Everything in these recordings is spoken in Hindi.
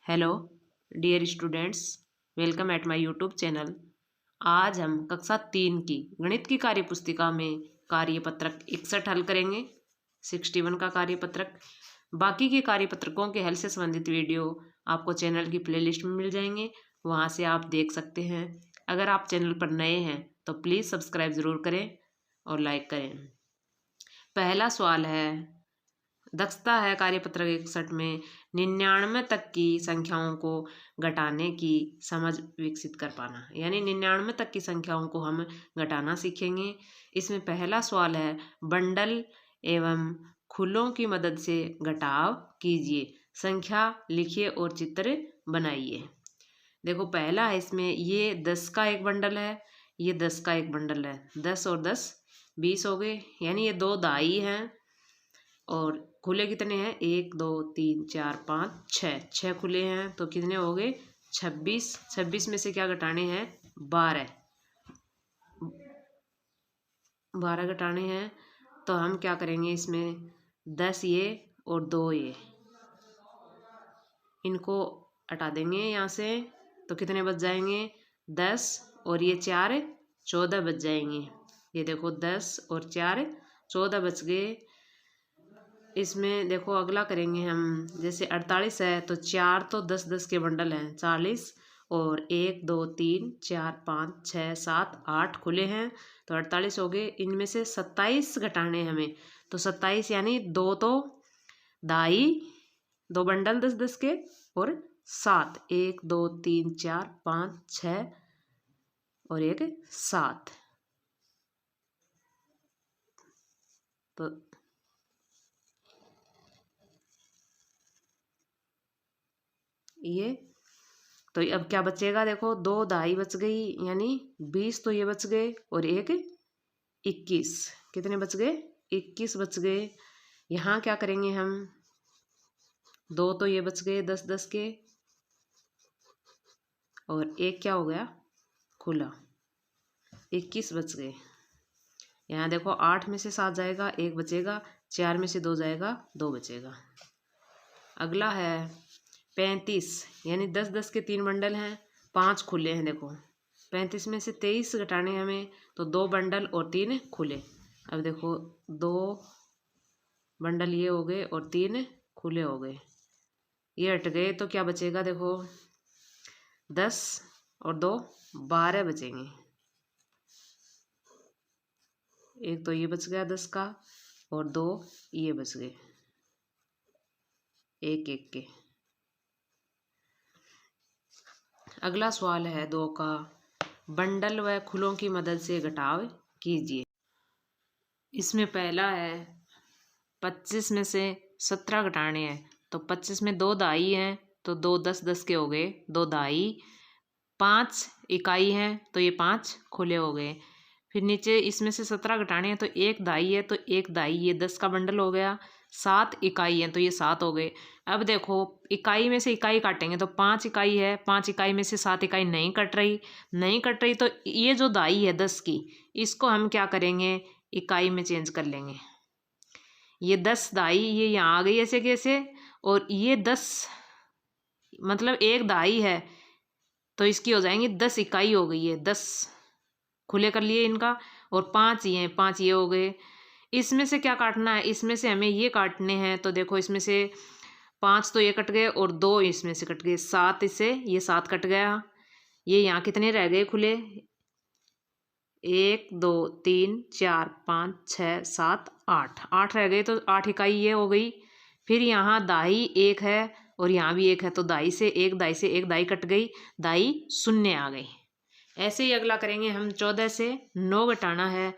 Hello dear students, welcome at my YouTube channel. आज हम कक्षा 3 की गणित की कार्यपुस्तिका में कार्यपत्रक 61 हल करेंगे। 61 का कार्यपत्रक। बाकी के कार्यपत्रकों के हल से संबंधित वीडियो आपको चैनल की प्लेलिस्ट में मिल जाएंगे, वहाँ से आप देख सकते हैं। अगर आप चैनल पर नए हैं तो प्लीज़ सब्सक्राइब ज़रूर करें और लाइक करें। पहला सवाल है, दक्षता है कार्यपत्रक 61 में 99 तक की संख्याओं को घटाने की समझ विकसित कर पाना, यानी 99 तक की संख्याओं को हम घटाना सीखेंगे। इसमें पहला सवाल है, बंडल एवं खुलों की मदद से घटाव कीजिए, संख्या लिखिए और चित्र बनाइए। देखो पहला है, इसमें ये 10 का एक बंडल है, ये 10 का एक बंडल है। 10 और 10 20 हो गए, यानी ये दो दाई हैं। और खुले कितने हैं? 1 2 3 4 5 6, 6 खुले हैं तो कितने हो गए? 26। 26 में से क्या घटाने हैं? 12। 12 घटाने हैं तो हम क्या करेंगे, इसमें 10 ये और 2 ये, इनको हटा देंगे यहाँ से तो कितने बच जाएंगे? 10 और ये 4 14 बच जाएंगे। ये देखो 10 और 4 14 बच गए। इसमें देखो अगला करेंगे हम, जैसे 48 है तो 4 तो 10 10 के बंडल हैं 40, और 1 2 3 4 5 6 7 8 खुले हैं तो 48 हो गए। इनमें से 27 घटाने हमें, तो 27 यानी दो तो दाई, दो बंडल 10 10 के, और 7 1 2 3 4 5 6 और एक 7। तो ये तो अब क्या बचेगा? देखो दो दाई बच गई, यानी 20 तो ये बच गए, और एक 21। कितने बच गए? 21 बच गए। यहाँ क्या करेंगे हम? दो तो ये बच गए 10 10 के, और एक क्या हो गया? खुला। 21 बच गए। यहाँ देखो 8 में से 7 जाएगा, एक बचेगा। 4 में से 2 जाएगा, 2 बचेगा। अगला है 35, यानी 10 10 के 3 बंडल हैं, 5 खुले हैं। देखो 35 में से 23 घटाने हमें, तो 2 बंडल और 3 खुले। अब देखो 2 बंडल ये हो गए और 3 खुले हो गए, ये हट गए तो क्या बचेगा? देखो 10 और 2 12 बचेंगे। एक तो ये बच गया 10 का, और 2 ये बच गए, एक एक के। अगला सवाल है 2 का, बंडल व खुलों की मदद से घटाव कीजिए। इसमें पहला है 25 में से 17 घटाने हैं, तो 25 में 2 दाई हैं तो 2 10 10 के हो गए, 2 दाई। 5 इकाई हैं तो ये 5 खुले हो गए। फिर नीचे इसमें से 17 घटाने हैं तो एक दाई है तो एक दाई, ये 10 का बंडल हो गया। 7 इकाई है तो ये 7 हो गए। अब देखो इकाई में से इकाई काटेंगे तो 5 इकाई है, 5 इकाई में से 7 इकाई नहीं कट रही, नहीं कट रही, तो ये जो दाई है 10 की, इसको हम क्या करेंगे? इकाई में चेंज कर लेंगे। ये 10 दाई ये यहाँ आ गई ऐसे कैसे, और ये 10 मतलब एक दाई है तो इसकी हो जाएंगी 10 इकाई हो गई है। 10 खुले कर लिए इनका, और 5 ये हैं, 5 ये हो गए। इसमें से क्या काटना है? इसमें से हमें ये काटने हैं, तो देखो इसमें से 5 तो ये कट गए और 2 इसमें से कट गए, 7 इससे ये 7 कट गया। ये यहाँ कितने रह गए खुले? 1 2 3 4 5 6 7 8, 8 रह गए तो 8 इकाई ये हो गई। फिर यहाँ दाई एक है और यहाँ भी एक है, तो दाई से एक दाई कट गई, दाई शून्य आ गई। ऐसे ही अगला करेंगे हम। 14 से 9 घटाना है,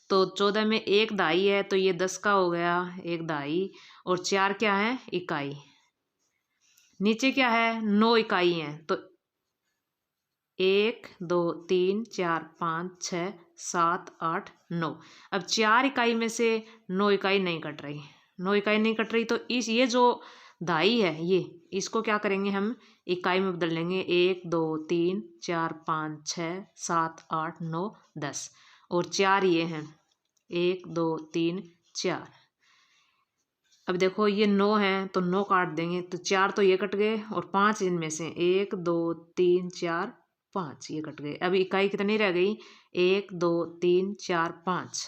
तो 14 में एक दाई है तो ये 10 का हो गया, एक दाई, और 4 क्या है? इकाई। नीचे क्या है? 9 इकाई है, तो 1 2 3 4 5 6 7 8 9। अब 4 इकाई में से 9 इकाई नहीं कट रही, 9 इकाई नहीं कट रही, तो इस ये जो दाई है ये, इसको क्या करेंगे हम? इकाई में बदल लेंगे। 1 2 3 4 5 6 7 8 9 10, और 4 ये हैं, 1 2 3 4। अब देखो ये 9 है तो 9 काट देंगे तो 4 तो ये कट गए और 5 इनमें से 1 2 3 4 5 ये कट गए। अब इकाई कितनी रह गई? 1 2 3 4 5।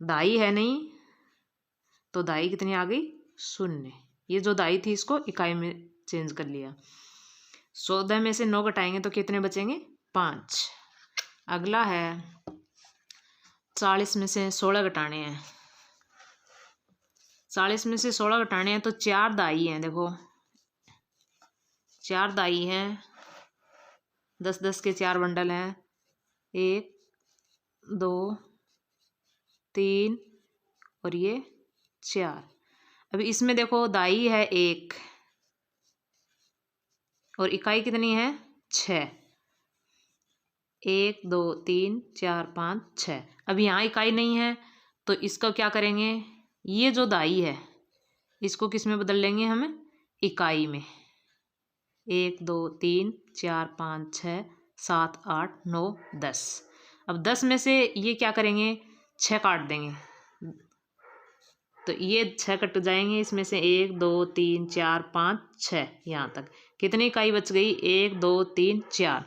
दाई है नहीं तो दाई कितनी आ गई? 0। ये जो दाई थी इसको इकाई में चेंज कर लिया। 14 में से 9 घटाएंगे तो कितने बचेंगे? 5। अगला है 40 में से 16 घटाने हैं। 40 में से 16 घटाने हैं तो 4 दाई हैं। देखो 4 दाई हैं, 10-10 के 4 बंडल हैं, 1 2 3 और ये 4। अभी इसमें देखो दाई है 1 और इकाई कितनी है? 6। 1 2 3 4 5 6। अब यहाँ इकाई नहीं है तो इसका क्या करेंगे? ये जो दाई है इसको किस में बदल लेंगे? हम इकाई में। 1 2 3 4 5 6 7 8 9 10। अब 10 में से ये क्या करेंगे? 6 काट देंगे तो ये 6 कट जाएंगे। इसमें से 1 2 3 4 5 6 यहाँ तक कितनी इकाई बच गई? 1 2 3 4।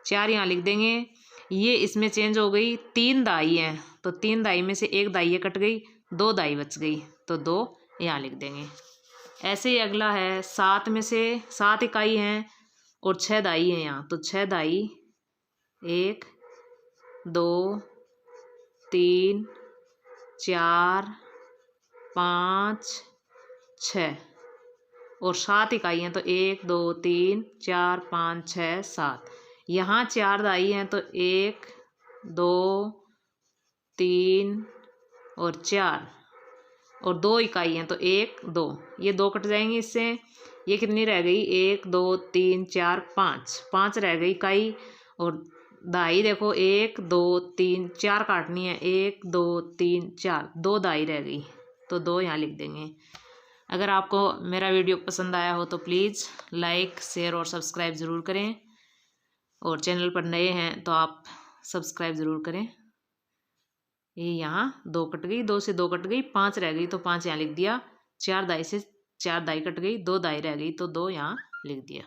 4 यहाँ लिख देंगे। ये इसमें चेंज हो गई। 3 दाई हैं तो 3 दाई में से 1 दाई ये कट गई, 2 दाई बच गई तो 2 यहाँ लिख देंगे। ऐसे ही अगला है 7 में से 7 इकाई हैं और 6 दाई हैं यहाँ तो 6 दाई 1 2 3 4 5 6 और 7 इकाई हैं तो 1 2 3 4 5 6 7। यहाँ 4 दाई हैं तो 1 2 3 और 4 और 2 इकाई हैं तो 1 2। ये 2 कट जाएंगे इससे। ये कितनी रह गई? 1 2 3 4 5। 5 रह गई इकाई और दाई देखो 1 2 3 4 काटनी है। 1 2 3 4 2 दाई रह गई तो 2 यहाँ लिख देंगे। अगर आपको मेरा वीडियो पसंद आया हो तो प्लीज़ लाइक शेयर और सब्सक्राइब ज़रूर करें और चैनल पर नए हैं तो आप सब्सक्राइब ज़रूर करें। ये यहाँ 2 कट गई, 2 से 2 कट गई, 5 रह गई तो 5 यहाँ लिख दिया। 4 दाई से 4 दाई कट गई, 2 दाई रह गई तो 2 यहाँ लिख दिया।